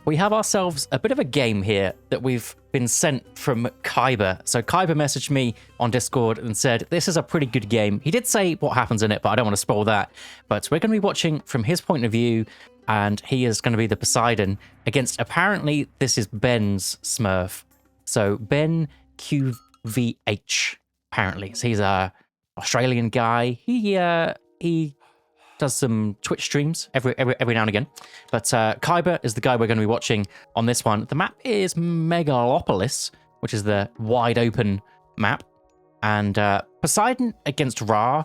we have ourselves a bit of a game here that we've been sent from Kyber. So Kyber messaged me on Discord and said, this is a pretty good game. He did say what happens in it, but I don't want to spoil that. But we're going to be watching from his point of view, and he is going to be the Poseidon against, apparently, this is Ben's Smurf. So Ben QVH, apparently. So he's a Australian guy. He does some Twitch streams every now and again. But Kyber is the guy we're going to be watching on this one. The map is Megalopolis, which is the wide open map. And Poseidon against Ra.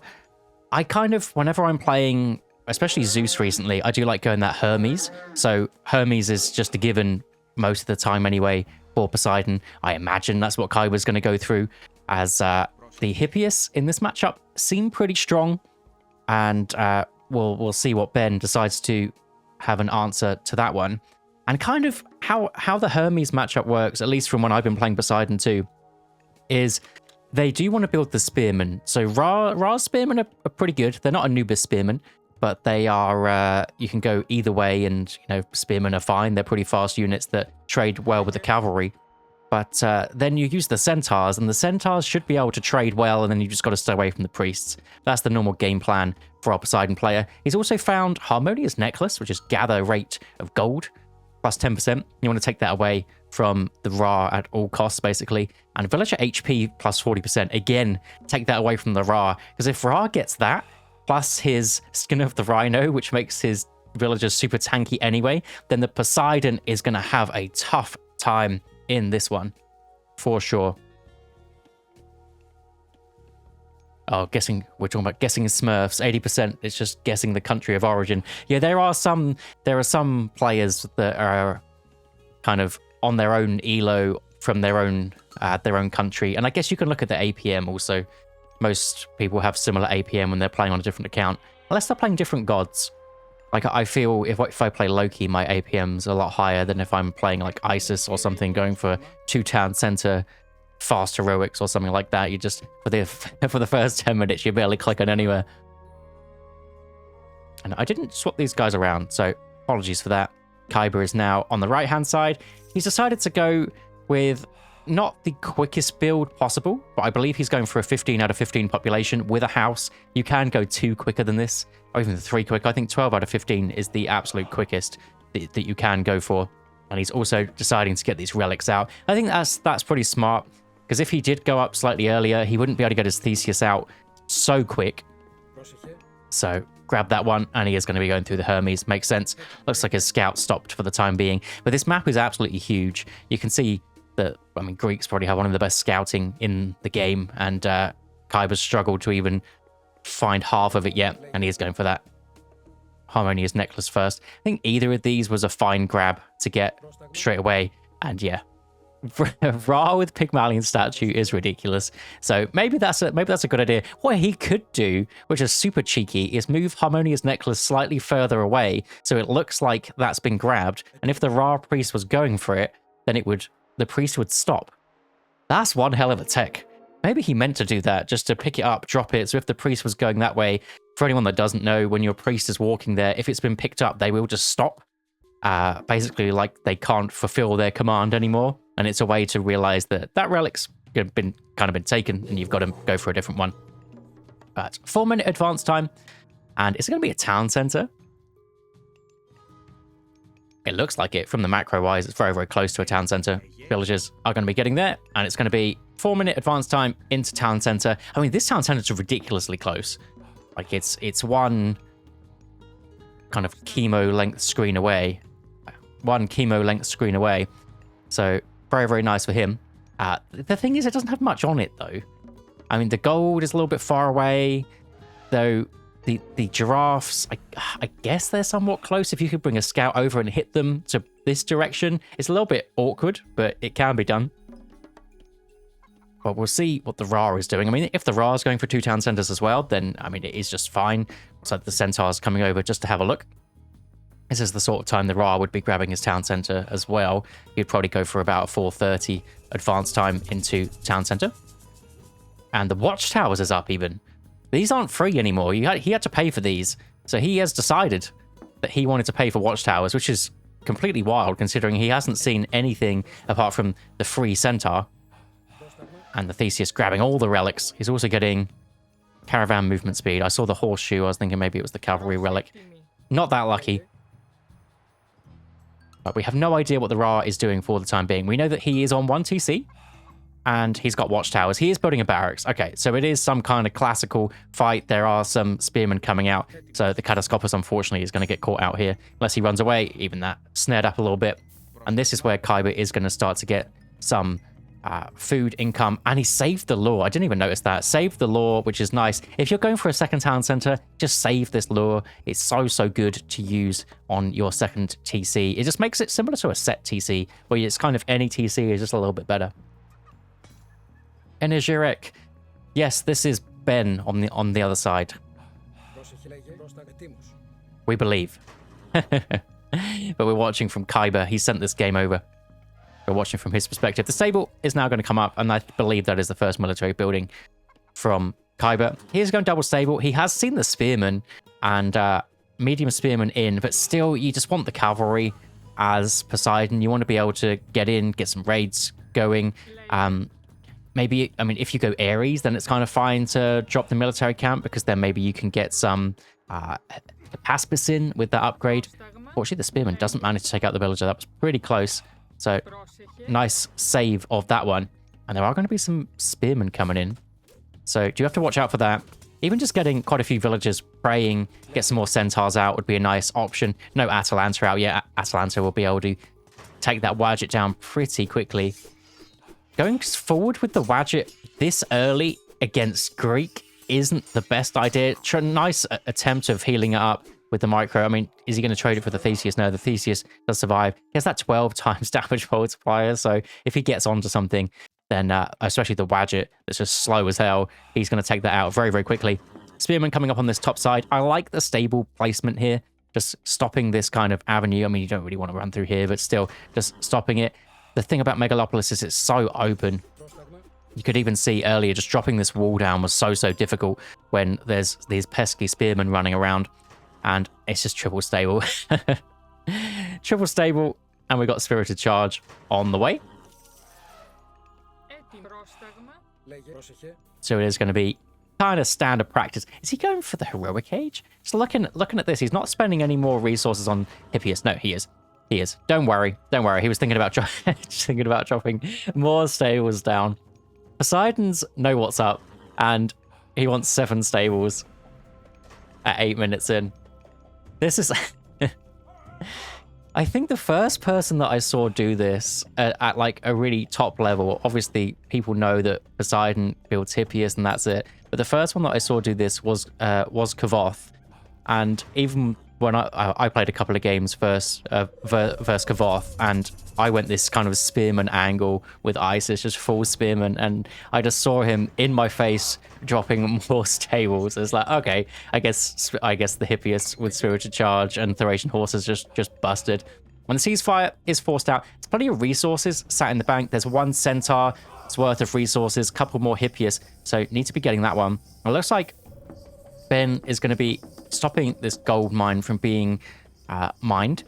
I kind of, whenever I'm playing, especially Zeus recently, I do like going that Hermes. So Hermes is just a given most of the time anyway for Poseidon. I imagine that's what Kyber's going to go through, as the Hippias in this matchup seem pretty strong. And we'll see what Ben decides to have an answer to that one. And kind of how the Hermes matchup works, at least from when I've been playing Poseidon too, is they do want to build the spearmen. So Ra's spearmen are pretty good. They're not Anubis spearmen, but they are, you can go either way, and spearmen are fine. They're pretty fast units that trade well with the cavalry. But then you use the Centaurs, and the Centaurs should be able to trade well, and then you just got to stay away from the priests. That's the normal game plan for our Poseidon player. He's also found Harmonious Necklace, which is gather rate of gold, plus 10%. You want to take that away from the Ra at all costs, basically. And Villager HP plus 40%. Again, take that away from the Ra, because if Ra gets that, plus his Skin of the Rhino, which makes his villagers super tanky anyway, then the Poseidon is going to have a tough time in this one, for sure. Oh, we're talking about guessing Smurfs. 80%, it's just guessing the country of origin. Yeah, there are some players that are kind of on their own elo from their own country. And I guess you can look at the APM also. Most people have similar APM when they're playing on a different account, unless they're playing different gods. Like, I feel if I play Loki, my APM's a lot higher than if I'm playing like Isis or something, going for 2 town center fast heroics or something like that. You just, for the first 10 minutes, you're barely clicking anywhere. And I didn't swap these guys around, so apologies for that. Kyber is now on the right-hand side. He's decided to go with not the quickest build possible, but I believe he's going for a 15 out of 15 population with a house. You can go 2 quicker than this, or even 3 quick. I think 12 out of 15 is the absolute quickest that you can go for. And he's also deciding to get these relics out. I think that's pretty smart, because if he did go up slightly earlier, he wouldn't be able to get his Theseus out so quick. So grab that one, and he is going to be going through the Hermes. Makes sense. Looks like his scout stopped for the time being. But this map is absolutely huge. You can see that, Greeks probably have one of the best scouting in the game, and Kyber's struggled to even find half of it yet, and he is going for that Harmonious Necklace first. I think either of these was a fine grab to get straight away, and yeah, Ra with Pygmalion statue is ridiculous. So maybe that's a good idea. What he could do, which is super cheeky, is move Harmonious Necklace slightly further away, so it looks like that's been grabbed, and if the Ra priest was going for it, then the priest would stop. That's one hell of a tech. Maybe he meant to do that, just to pick it up, drop it, so if the priest was going that way, for anyone that doesn't know, when your priest is walking there, if it's been picked up, they will just stop. Basically, like, they can't fulfill their command anymore, and it's a way to realize that relic's been taken, and you've got to go for a different one. But 4-minute advance time, and it's going to be a town center. It looks like it from the macro-wise. It's very, very close to a town center. Villagers are going to be getting there, and it's going to be 4-minute advance time into town center. I mean, this town center is ridiculously close. Like, it's one kind of chemo length screen away. So very, very nice for him. The thing is, it doesn't have much on it, though. I mean, the gold is a little bit far away, though. The giraffes, I guess they're somewhat close. If you could bring a scout over and hit them to this direction, it's a little bit awkward, but it can be done. But we'll see what the Ra is doing. I mean, if the Ra is going for 2 town centers as well, then, I mean, it is just fine. So the Centaurs coming over just to have a look. This is the sort of time the Ra would be grabbing his town center as well. He'd probably go for about a 4:30 advance time into town center. And the watchtowers is up even. These aren't free anymore. He had to pay for these. So he has decided that he wanted to pay for watchtowers, which is completely wild considering he hasn't seen anything apart from the free Centaur. And the Theseus grabbing all the relics. He's also getting caravan movement speed. I saw the horseshoe. I was thinking maybe it was the cavalry relic. Not that lucky. But we have no idea what the Ra is doing for the time being. We know that he is on 1 TC. And he's got watchtowers. He is building a barracks. Okay, so it is some kind of classical fight. There are some spearmen coming out. So the Catascopus, unfortunately, is going to get caught out here. Unless he runs away. Even that. Snared up a little bit. And this is where Kyber is going to start to get some food income. And he saved the lure. I didn't even notice that. Saved the lure, which is nice. If you're going for a second town center, just save this lure. It's so good to use on your second TC. It just makes it similar to a set TC, where it's kind of any TC is just a little bit better. Energeric. Yes, this is Ben on the other side. We believe. But we're watching from Kyber. He sent this game over. We're watching from his perspective. The stable is now going to come up, and I believe that is the first military building from Kyber. He's going double stable. He has seen the spearmen and medium spearmen in, but still, you just want the cavalry as Poseidon. You want to be able to get in, get some raids going. Maybe, I mean, if you go Ares, then it's kind of fine to drop the military camp, because then maybe you can get some Paspis in with that upgrade. Fortunately, the spearman doesn't manage to take out the villager. That was pretty close. So, nice save of that one. And there are going to be some spearmen coming in. So, do you have to watch out for that? Even just getting quite a few villagers praying, get some more centaurs out would be a nice option. No Atalanta out yet. Atalanta will be able to take that Wadjet down pretty quickly. Going forward with the Wadjet this early against Greek isn't the best idea. Nice attempt of healing it up with the micro. I mean, is he going to trade it for the Theseus? No, the Theseus does survive. He has that 12 times damage multiplier, so if he gets onto something, then especially the Wadjet that's just slow as hell, he's going to take that out very quickly. Spearman coming up on this top side. I like the stable placement here, just stopping this kind of avenue. I mean, you don't really want to run through here, but still, just stopping it. The thing about Megalopolis is it's so open. You could even see earlier just dropping this wall down was so difficult when there's these pesky spearmen running around. And it's just triple stable. Triple stable, and we got Spirited Charge on the way. So it is going to be kind of standard practice. Is he going for the Heroic Age? So looking at this, he's not spending any more resources on Hippias. No, he is. He is. Don't worry. He was thinking about dropping more stables down. Poseidon's know what's up, and he wants 7 stables at 8 minutes in. This is... I think the first person that I saw do this at like a really top level, obviously people know that Poseidon builds Hippias and that's it, but the first one that I saw do this was Kavoth, and even when I played a couple of games versus Kavoth, and I went this kind of spearman angle with Isis, just full spearman, and I just saw him in my face dropping more stables. It's like, okay, I guess the Hippias with Spirited Charge and Thracian horses just busted. When the ceasefire is forced out, there's plenty of resources sat in the bank. There's 1 Centaur's worth of resources, couple more Hippias, so need to be getting that one. It looks like Ben is going to be stopping this gold mine from being mined.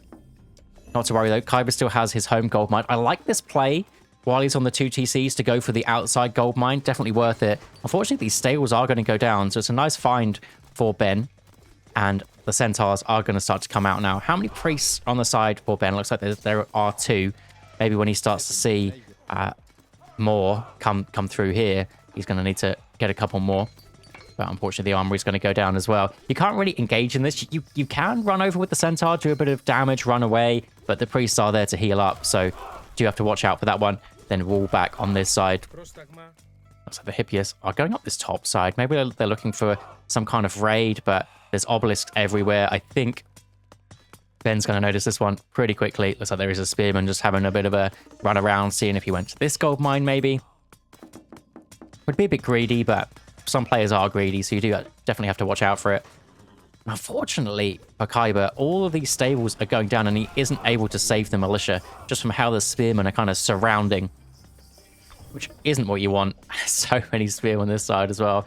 Not to worry though, Kyber still has his home gold mine. I like this play while he's on the 2 TCs to go for the outside gold mine. Definitely worth it. Unfortunately, these stables are going to go down, so it's a nice find for Ben. And the Centaurs are going to start to come out now. How many priests on the side for Ben? Looks like there are 2. Maybe when he starts to see more come through here, he's going to need to get a couple more. But unfortunately, the armory is going to go down as well. You can't really engage in this. You can run over with the Centaur, do a bit of damage, run away, but the priests are there to heal up, so do have to watch out for that one. Then wall back on this side. Looks like the Hippias are going up this top side. Maybe they're looking for some kind of raid, but there's obelisks everywhere. I think Ben's going to notice this one pretty quickly. Looks like there is a spearman just having a bit of a run around, seeing if he went to this gold mine maybe. Would be a bit greedy, but some players are greedy, so you do definitely have to watch out for it. Unfortunately, for Kyber, all of these stables are going down, and he isn't able to save the militia, just from how the spearmen are kind of surrounding, which isn't what you want. So many spearmen on this side as well.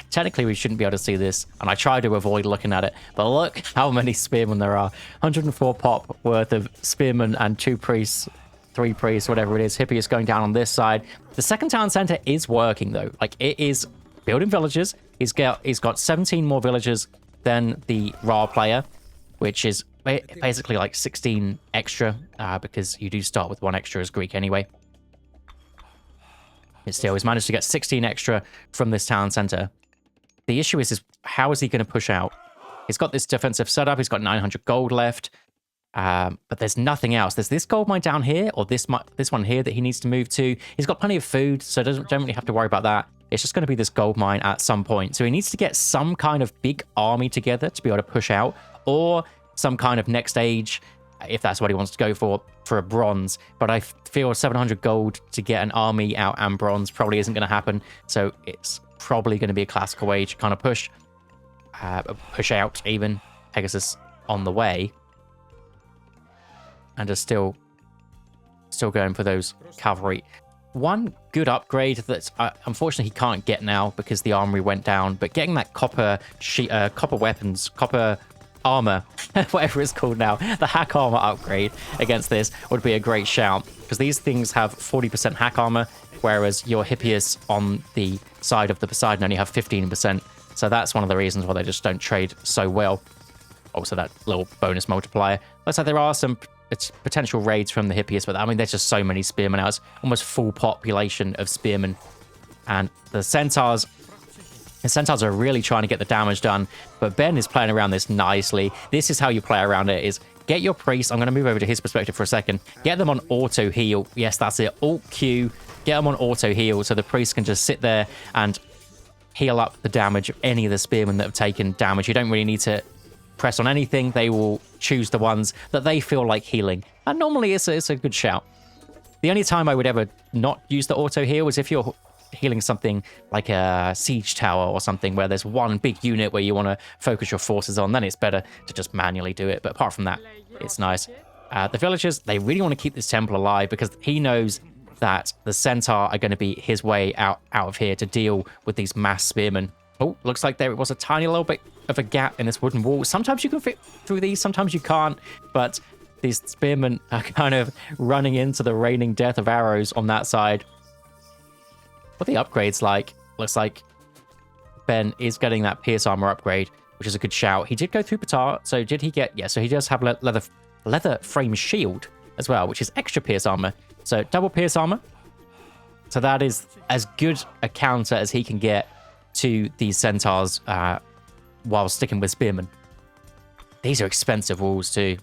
technically we shouldn't be able to see this, and I try to avoid looking at it, but look how many spearmen there are. 104 pop worth of spearmen and 2 priests, 3 priests, whatever it is. Hippie is going down on this side. The second town center is working though. Like, it is building villages. He's got 17 more villagers than the Ra player, which is basically like 16 extra, because you do start with 1 extra as Greek anyway. But still, he's managed to get 16 extra from this town center. The issue is how is he going to push out? He's got this defensive setup. He's got 900 gold left. But there's nothing else. There's this gold mine down here, or this one here that he needs to move to. He's got plenty of food, so don't really have to worry about that. It's just going to be this gold mine at some point. So he needs to get some kind of big army together to be able to push out, or some kind of next age, if that's what he wants to go for a bronze. But I feel 700 gold to get an army out and bronze probably isn't going to happen. So it's probably going to be a classical age kind of push out even. Pegasus on the way. And are still going for those cavalry. One good upgrade that unfortunately he can't get now because the armory went down, but getting that copper weapons, copper armor, whatever it's called now, the hack armor upgrade against this would be a great shout, because these things have 40% hack armor, whereas your Hippias on the side of the Poseidon only have 15%. So that's one of the reasons why they just don't trade so well. Also, that little bonus multiplier. Looks like there are some potential raids from the Hippias, but I mean, there's just so many spearmen now. It's almost full population of spearmen. And the Centaurs are really trying to get the damage done, but Ben is playing around this nicely. This is how you play around it, is get your priest. I'm going to move over to his perspective for a second. Get them on auto heal. Yes, that's it. Alt Q. Get them on auto heal so the priest can just sit there and heal up the damage of any of the spearmen that have taken damage. You don't really need to press on anything. They will choose the ones that they feel like healing, and normally it's a good shout. The only time I would ever not use the auto heal is if you're healing something like a siege tower or something where there's one big unit where you want to focus your forces on. Then it's better to just manually do it, but apart from that, it's nice. The villagers, they really want to keep this temple alive because he knows that the centaur are going to be his way out of here to deal with these mass spearmen. Oh, looks like there was a tiny little bit of a gap in this wooden wall. Sometimes you can fit through these, sometimes you can't, but these spearmen are kind of running into the raining death of arrows on that side. What the upgrade's like, looks like Ben is getting that pierce armor upgrade, which is a good shout. He did go through Patar, so did he get... Yeah, so he does have leather frame shield as well, which is extra pierce armor. So double pierce armor. So that is as good a counter as he can get to these centaurs while sticking with spearmen. These are expensive walls too,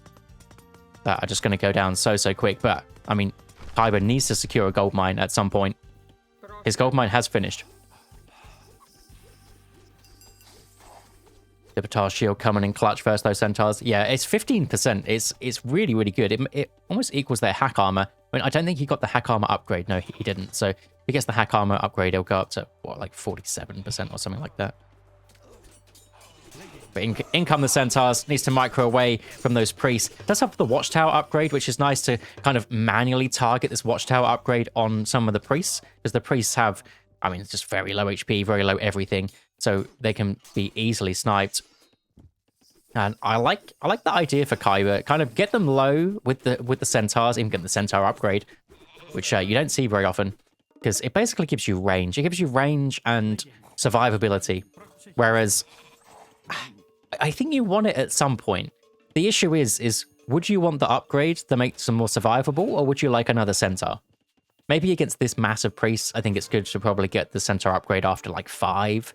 that are just going to go down so quick. But I mean, Kyber needs to secure a gold mine at some point. His gold mine has finished. The Batar shield coming in clutch first, those centaurs. Yeah, it's 15%. It's really good. It almost equals their hack armor. I mean, I don't think he got the hack armor upgrade. No, he didn't. So if he gets the hack armor upgrade, it'll go up to what, like 47% or something like that. But in come the centaurs. Needs to micro away from those priests. Does have the watchtower upgrade, which is nice to kind of manually target this watchtower upgrade on some of the priests, because the priests have, I mean, it's just very low HP, very low everything, so they can be easily sniped. And I like the idea for Kyber. Kind of get them low with the centaurs, even get the centaur upgrade, which you don't see very often, because it basically gives you range. It gives you range and survivability, whereas I think you want it at some point. The issue is would you want the upgrade that makes them more survivable, or would you like another centaur? Maybe against this massive priest, I think it's good to probably get the centaur upgrade after like 5.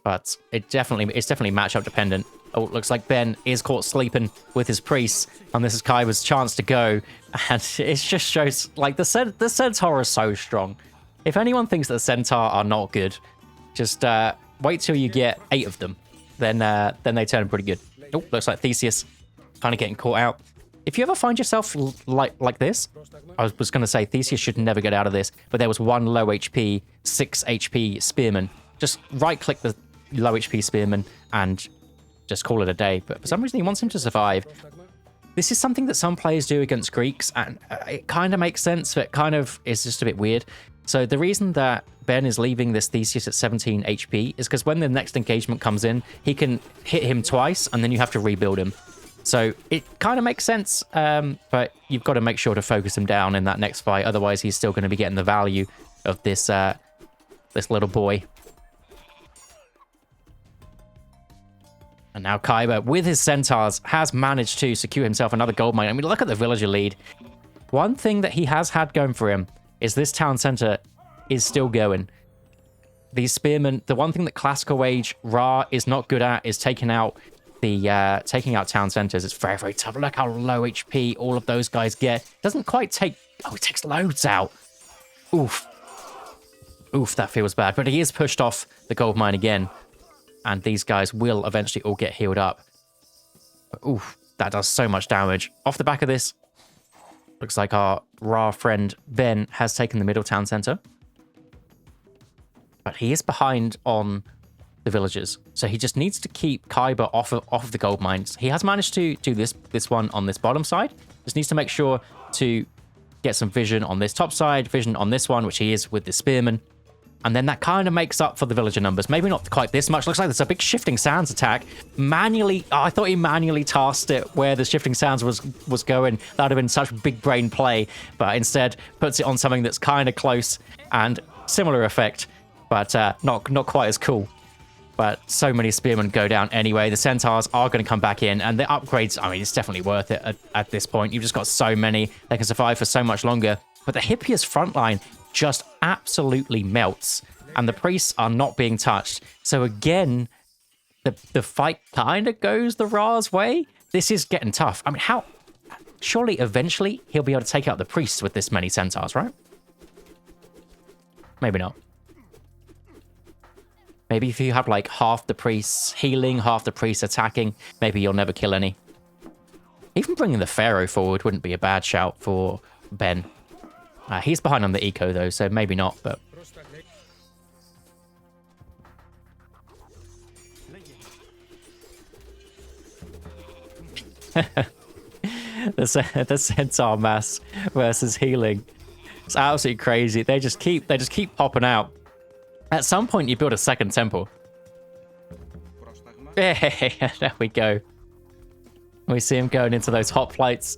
But it's definitely matchup dependent. Oh, looks like Ben is caught sleeping with his priests, and this is Kyber's chance to go. And it just shows, like, the centaur is so strong. If anyone thinks that the centaur are not good, just wait till you get 8 of them. Then they turn pretty good. Oh, looks like Theseus kind of getting caught out. If you ever find yourself like this, I was going to say Theseus should never get out of this, but there was one low HP, 6 HP spearman. Just right-click the low HP spearman and just call it a day. But for some reason, he wants him to survive. This is something that some players do against Greeks, and it kind of makes sense, but it kind of is just a bit weird. So the reason that Ben is leaving this Theseus at 17 HP is because when the next engagement comes in, he can hit him twice and then you have to rebuild him. So it kind of makes sense, but you've got to make sure to focus him down in that next fight. Otherwise, he's still going to be getting the value of this this little boy. And now Kaiba, with his Centaurs, has managed to secure himself another gold mine. I mean, look at the villager lead. One thing that he has had going for him is this town center is still going. These spearmen, the one thing that classical age Ra is not good at is taking out town centers. It's very, very tough. Look how low HP all of those guys get. Doesn't quite take... Oh, it takes loads out. Oof. Oof, that feels bad. But he is pushed off the gold mine again. And these guys will eventually all get healed up. But, oof, that does so much damage. Off the back of this, looks like our Ra friend Ben has taken the middle town center. But he is behind on the villagers. So he just needs to keep Kaiba off of the gold mines. He has managed to do this one on this bottom side. Just needs to make sure to get some vision on this top side, vision on this one, which he is with the spearman. And then that kind of makes up for the villager numbers. Maybe not quite this much. Looks like there's a big shifting sands attack. Manually, I thought he manually tasked it where the shifting sands was going. That would have been such big brain play. But instead puts it on something that's kind of close and similar effect, but not quite as cool. But so many spearmen go down anyway. The Centaurs are going to come back in. And the upgrades, I mean, it's definitely worth it at this point. You've just got so many. They can survive for so much longer. But the Hippias frontline just absolutely melts. And the priests are not being touched. So again, the fight kind of goes the Ra's way. This is getting tough. I mean, how... Surely, eventually, he'll be able to take out the priests with this many Centaurs, right? Maybe not. Maybe if you have like half the priests healing, half the priests attacking, maybe you'll never kill any. Even bringing the Pharaoh forward wouldn't be a bad shout for Ben. He's behind on the eco though, so maybe not, but... the Centaur mass versus healing. It's absolutely crazy. They just keep popping out. At some point, you build a second temple. Yeah, there we go. We see him going into those hoplites.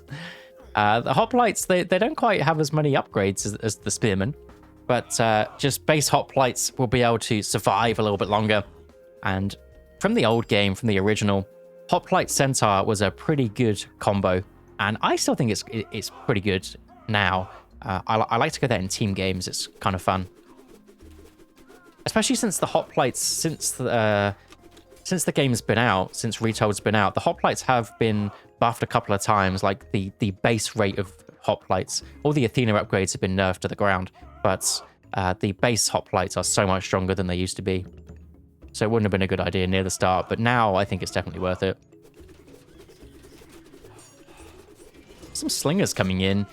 The hoplites, they don't quite have as many upgrades as the spearmen, but just base hoplites will be able to survive a little bit longer. And from the old game, from the original, hoplite centaur was a pretty good combo, and I still think it's pretty good now. I like to go there in team games. It's kind of fun. Especially since the hoplites, since the game's been out, since Retold's been out, the hoplites have been buffed a couple of times, like the base rate of hoplites. All the Athena upgrades have been nerfed to the ground, but the base hoplites are so much stronger than they used to be. So it wouldn't have been a good idea near the start, but now I think it's definitely worth it. Some slingers coming in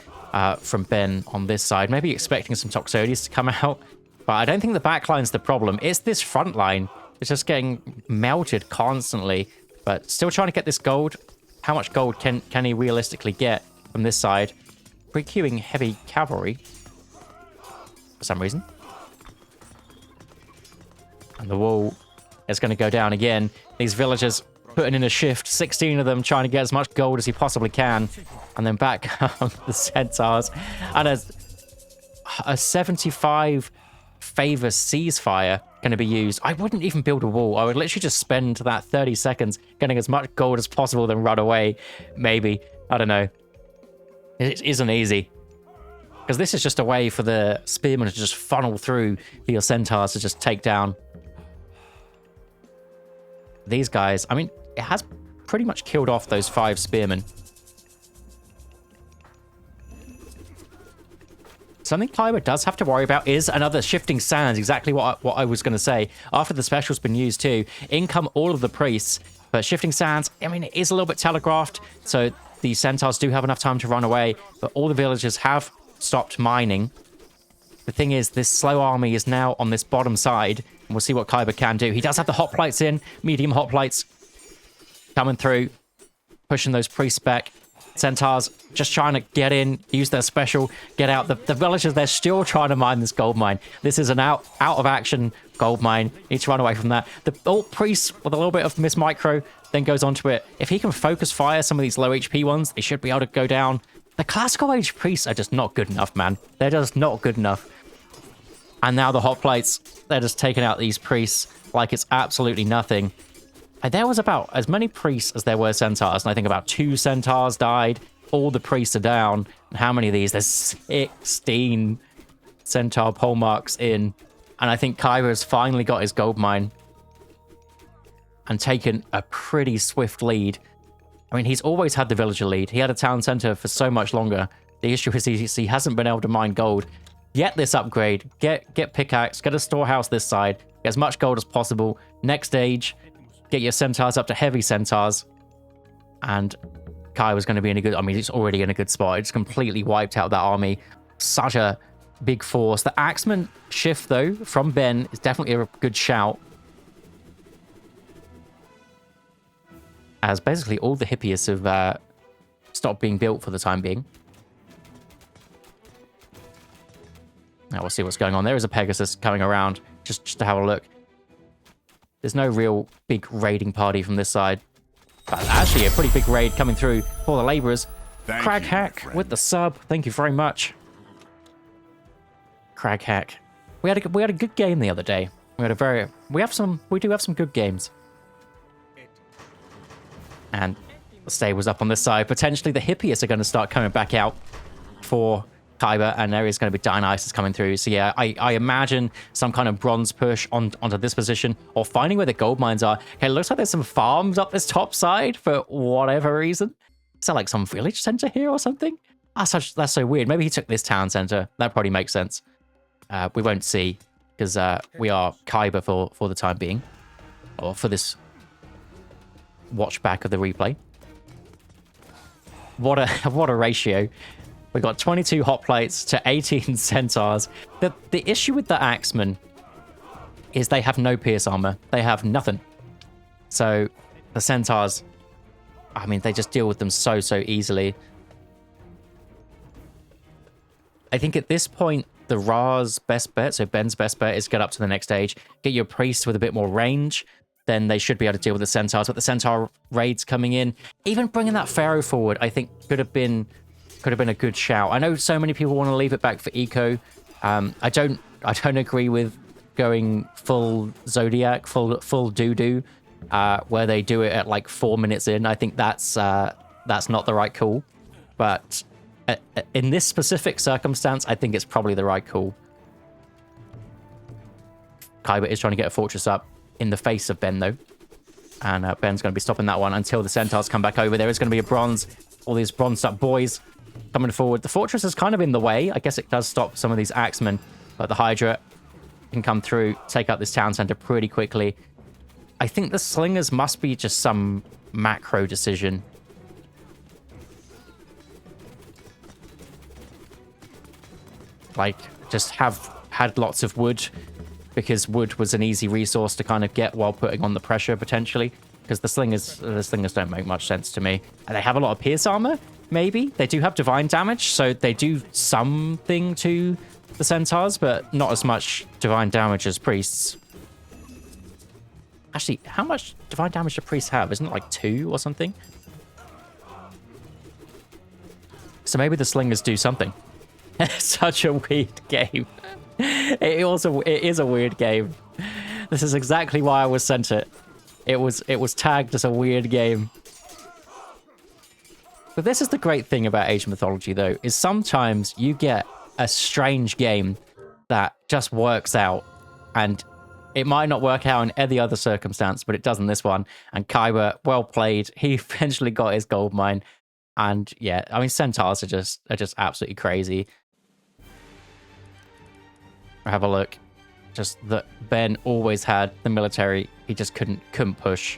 from Ben on this side, maybe expecting some Toxotes to come out. But I don't think the backline's the problem. It's this front line. It's just getting melted constantly. But still trying to get this gold. How much gold can he realistically get from this side? Pre-queuing heavy cavalry. For some reason. And the wall is going to go down again. These villagers putting in a shift. 16 of them trying to get as much gold as he possibly can. And then back on the Centaurs. And a 75... favor ceasefire going to be used. I wouldn't even build a wall. I would literally just spend that 30 seconds getting as much gold as possible, then run away. Maybe. I don't know. It isn't easy. Because this is just a way for the spearmen to just funnel through your centaurs to just take down these guys. I mean, it has pretty much killed off those 5 spearmen. Something Kaiba does have to worry about is another shifting sands, exactly what I was going to say. After the special's been used too, in come all of the priests, but shifting sands, I mean, it is a little bit telegraphed, so the centaurs do have enough time to run away, but all the villagers have stopped mining. The thing is, this slow army is now on this bottom side, and we'll see what Kaiba can do. He does have the hoplites in, medium hoplites coming through, pushing those priests back. Centaurs just trying to get in, use their special, get out. The villagers, they're still trying to mine this gold mine. This is an out of action gold mine. Need to run away from that. The alt priest with a little bit of miss micro then goes onto it. If he can focus fire some of these low HP ones, they should be able to go down. The classical age priests are just not good enough, man. They're just not good enough. And now the hot plates, they're just taking out these priests like it's absolutely nothing. And there was about as many priests as there were centaurs, and I think about 2 centaurs died. All the priests are down. And how many of these? There's 16 centaur pole marks in. And I think Kyber has finally got his gold mine and taken a pretty swift lead. I mean, he's always had the villager lead. He had a town center for so much longer. The issue is he hasn't been able to mine gold. Get this upgrade. Get pickaxe. Get a storehouse this side. Get as much gold as possible. Next stage, get your centaurs up to heavy centaurs. And Kai was going to be in a good... I mean, he's already in a good spot. It's completely wiped out that army. Such a big force. The Axeman shift, though, from Ben is definitely a good shout. As basically all the hippies have stopped being built for the time being. Now we'll see what's going on. There is a Pegasus coming around just to have a look. There's no real big raiding party from this side. But actually, a pretty big raid coming through for the laborers. Crag Hack with the sub. Thank you very much. Crag Hack. We had a good game the other day. We do have some good games. And the stay was up on this side. Potentially the hippies are going to start coming back out for Kyber, and there is going to be Dionysus coming through. So yeah, I imagine some kind of bronze push onto this position, or finding where the gold mines are. Okay, it looks like there's some farms up this top side for whatever reason. Is that like some village center here or something? That's so weird. Maybe he took this town center. That probably makes sense. We won't see, because we are Kyber for the time being, or for this watch back of the replay. What a ratio. We got 22 hot plates to 18 centaurs. The issue with the Axemen is they have no pierce armor. They have nothing. So the centaurs, I mean, they just deal with them so easily. I think at this point, the Ra's best bet, so Ben's best bet, is get up to the next stage, get your priests with a bit more range, then they should be able to deal with the centaurs. But the centaur raids coming in, even bringing that pharaoh forward, I think could have been a good shout. I know so many people want to leave it back for eco. I don't agree with going full Zodiac, full doo-doo, where they do it at like 4 minutes in. I think that's not the right call. But in this specific circumstance, I think it's probably the right call. Kyber is trying to get a fortress up in the face of Ben, though. And Ben's going to be stopping that one until the centaurs come back over. There is going to be a bronze. All these bronzed up boys coming forward. The fortress is kind of in the way. I guess it does stop some of these axemen, but the Hydra can come through, take out this town center pretty quickly. I think the slingers must be just some macro decision. Like, just have had lots of wood, because wood was an easy resource to kind of get while putting on the pressure, potentially. Because the slingers don't make much sense to me. And they have a lot of pierce armor, maybe. They do have divine damage, so they do something to the centaurs, but not as much divine damage as priests. Actually, how much divine damage do priests have? Isn't it like 2 or something? So maybe the slingers do something. Such a weird game. It is a weird game. This is exactly why I was sent it. It was tagged as a weird game. But this is the great thing about Age of Mythology, though, is sometimes you get a strange game that just works out, and it might not work out in any other circumstance, but it does in this one. And Kyber, well played. He eventually got his gold mine. And yeah, I mean, centaurs are just absolutely crazy. Have a look. Just that Ben always had the military. He just couldn't push.